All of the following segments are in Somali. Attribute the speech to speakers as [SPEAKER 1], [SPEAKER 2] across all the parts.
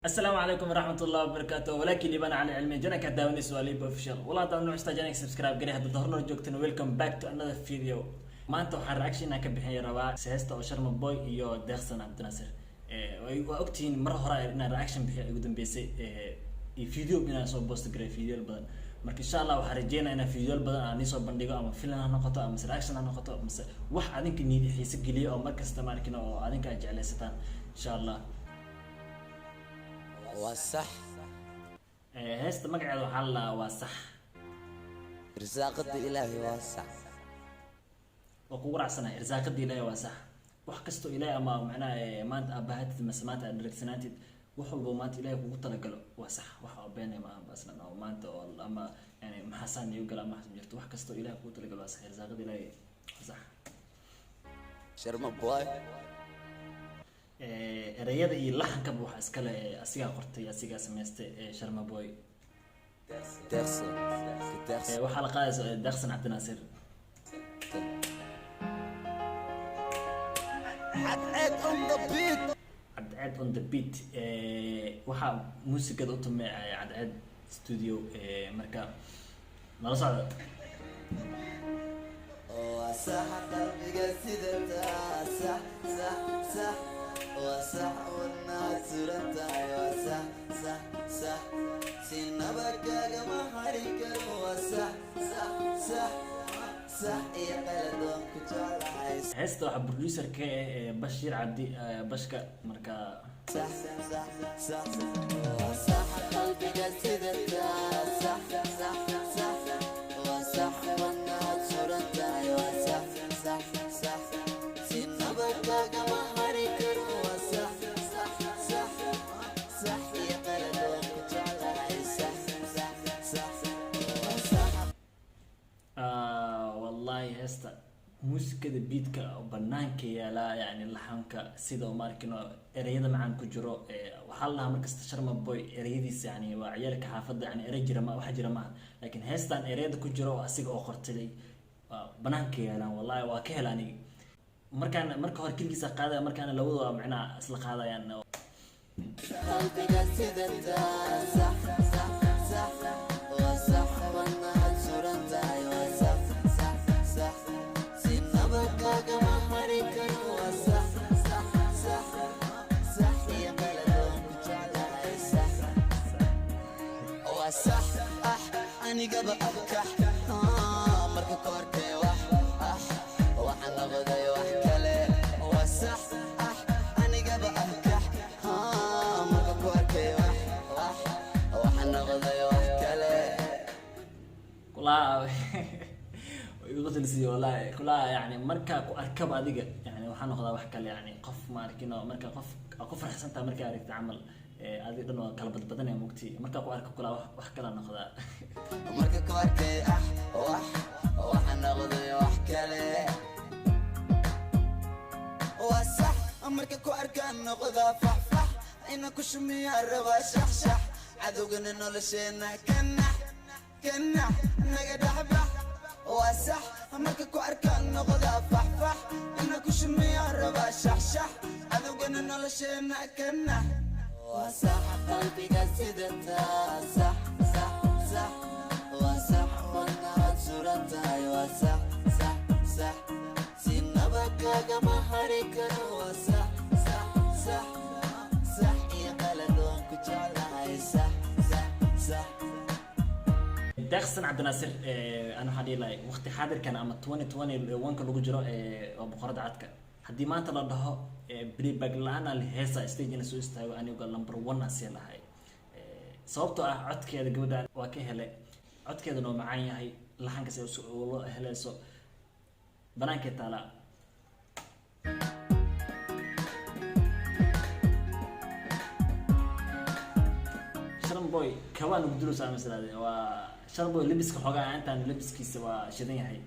[SPEAKER 1] السلام عليكم ورحمة الله وبركاته ولكن يبان على علمي جانا كداوني سؤالي بوفيشال والله طبعا نوع استاجانك سبسكرايب قري هذا ظهرنا جوجتنا ويلكم باك تو انذر فيديو ما انت waxaan reaction ka bixin rabaa seesta oo Sharma Boy iyo Deeqsan Cabdinaasir waa ogtiin mar hore inaan reaction bixiyo ugu dambeysay video inaan soo post garay video badan marka insha Allah waxaan rajeynayaa in video badan aan soo bandhigo ama film ha noqoto ama reaction ha noqoto ama wax adinka niid xiisa geliyo oo markasta markina oo adinka jeclaysataan insha Allah
[SPEAKER 2] وصح
[SPEAKER 1] هست مقعد وحلا وصح
[SPEAKER 2] رزاق الإلهي واسع
[SPEAKER 1] وقورع سنة رزاق الإلهي وصح وحكستو إلهي أما معناه ما أنت أبهت مسمات دركسناتي وحول ما أنت إلهي وقلت لك وصح وحول بيني ما بس أنا وما أنت أما يعني محسن يقول ما حسن جرت وحكستو إلهي وقلت لك وصح رزاق الإلهي وصح
[SPEAKER 2] شرما بوي
[SPEAKER 1] erayada iyo laxanka waxa iska leh asiga qortay asiga sameystay Sharma Boy
[SPEAKER 2] Deeqsan
[SPEAKER 1] waxa la qaaday Deeqsan Cabdinaasir عدعد on the beat waxa muusikada u tumay عدعد studio marka nala socdo
[SPEAKER 2] وصح قلبي سيدتا صح صح صح وصح والناس رتاي وصح صح صح سينبك ما حريك وصح صح صح صح يا قلبك كجلايس
[SPEAKER 1] هسه waxa producer ka Bashir Abdi Bashka marka
[SPEAKER 2] صح صح صح وصح قلبي سيدتا صح صح صح وصح والناس رتاي وصح صح صح سينبك ما حريك وصح صح صح صح يا قلبك كجلايس صح صح صح
[SPEAKER 1] والله هسه muusikada beatka banaanka yaala yani laxanka sida markino erayada macaan ku jiro waxa la markasta Sharma Boy erayadiisa yani waa ciyaalka xaafada yani eray jira ma waxa jira ma laakiin heestan erayada ku jiro asiga oo qortay banaanka yaala wallahi waa ka helani marka hore kilkiisa qaadaya markaan labadooda macna isla qaadayaan
[SPEAKER 2] قلبك سيدتا صح صح صح وصح والناس رتاي وصح صح صح سينبك ما حريك وصح صح صح صح يا بلدهم جعلها صح وصح أني قبل أبكح مركب كوركي وح وحنا غداي وحكلي وصح أني قبل أبكح مركب كوركي وح وحنا غداي وحكلي
[SPEAKER 1] كلها يقول لي والله كلها يعني مركا ku arkab adiga yani waxaan noqdaa wax kale yani qof ma arkino marka qof farxsanta marka aragti amal adiga dhan waa kala badbadanay mugti marka ku arko kula wax kala noqdaa
[SPEAKER 2] مركب كوركي وحنا غداي وحكلي وصح مركب كوركي نقضى فح إنك شمي الربا شح عدوقنا نولشينا كنا نقد أحبح وصح مركب كوركي نقضى فح إنك شمي الربا شح عدوقنا نولشينا كنا وصح قلبي قصيدتا صح صح صح وصح والنار صورتها وصح صح صح سينبك ما حريك وصح صح صح صح يا قلبك كجلها صح صح صح
[SPEAKER 1] Deeqsan Cabdinaasir ana hadii la waqti xaadirkan ama 2021 ka lagu jiro oo boqorada cadka hadii maanta la dhaho playback laana la heesa stage in soo istaago aniga number 1 asii lahay sababtoo ah codkeeda gabadha waa ka helay codkeeda noo macaan yahay laxanka si uu helayso banaanka taala Sharma Boy kawaan ugu dulus ama salaade waa Sharma Boy libiska xogaa intaan libiskiisa waa shidan yahay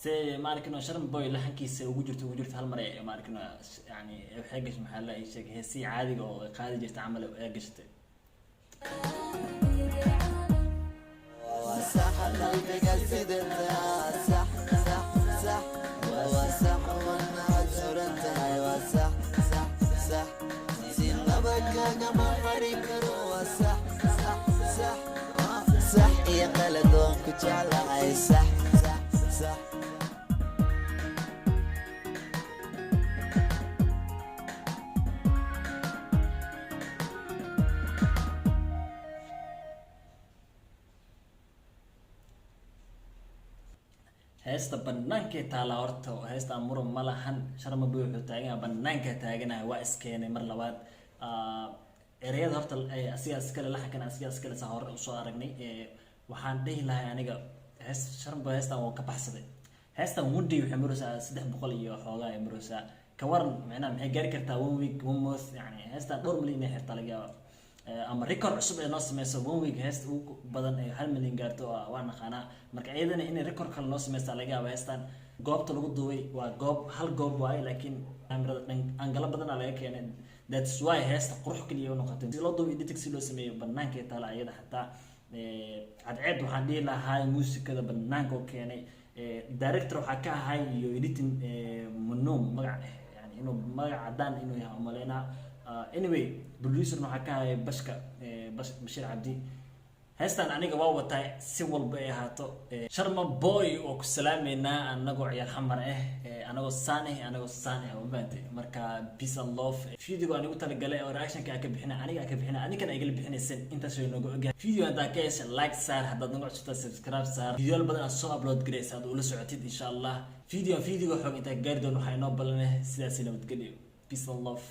[SPEAKER 1] سي ماركنا شرم بوي لحنكيس وجرت هالمرة ماركنا يعني حاجة محل أي شيء هي سي عادي أو قاعد جرت عمل قشته
[SPEAKER 2] صح قلبي قصد صح صح صح صح وانا عذر انت صح صح صح سينا بكا كما فريق صح صح صح صح يا قلدون كجعل صح صح صح
[SPEAKER 1] heesta banaanka taala horta heesta amuro malahan sharma buu wuxuu taagan banaanka taaganahay waa iskeenay mar labaad ereyada horta asiga iskale laxkan asiga iskale sa hore u soo aragnay waxaan dhihi lahaa aniga sharma heestan waa ka baxsaday heestan wundi waxay maraysaa 300 iyo xoogaa ay maraysaa ka waran macnaha maxay gaari kartaa 1 week 1 month yani heestan dhowr milyan ay xirtaa laga yaabaa ama record cusub ee noo sameyso 1 week heesta ugu badan ee 1 milyan gaarto waa naqaanaa marka iyadana in record kale noo sameysta laga yaabo heestan goobta lagu duubay waa goob hal goob waay laakiin kamerada angala badan laga keenay that's why heesta qurux kaliya oo noqotay si loo duubay editing si loo sameeyo banaanka taala iyada xataa cadceed waxaan dhihi lahaa muusikada banaanka oo keenay director waxaa ka ahay iyo editing munum magac yani inuu magac cadaan inuu yahay umaleynaa anyway producer waxaa ka ahay Bashir Cabdi heestan aniga waa watay si walba ay ahaato Sharma Boy oo ku salaameynaa anagoo ciyaar xamar anagoo saane oo baantay marka peace and love video anigu talagalay oo reaction ka bixina aniga aniga igala bixinaysan inta soo nooga ogaa video hada ka yeesha like saar hadda nagu cusubta subscribe saar video badan soo upload gareys aad ula socotid insha Allah video xog inta gaar doon waxa inoo balanay sidaas nabadgelyo peace and love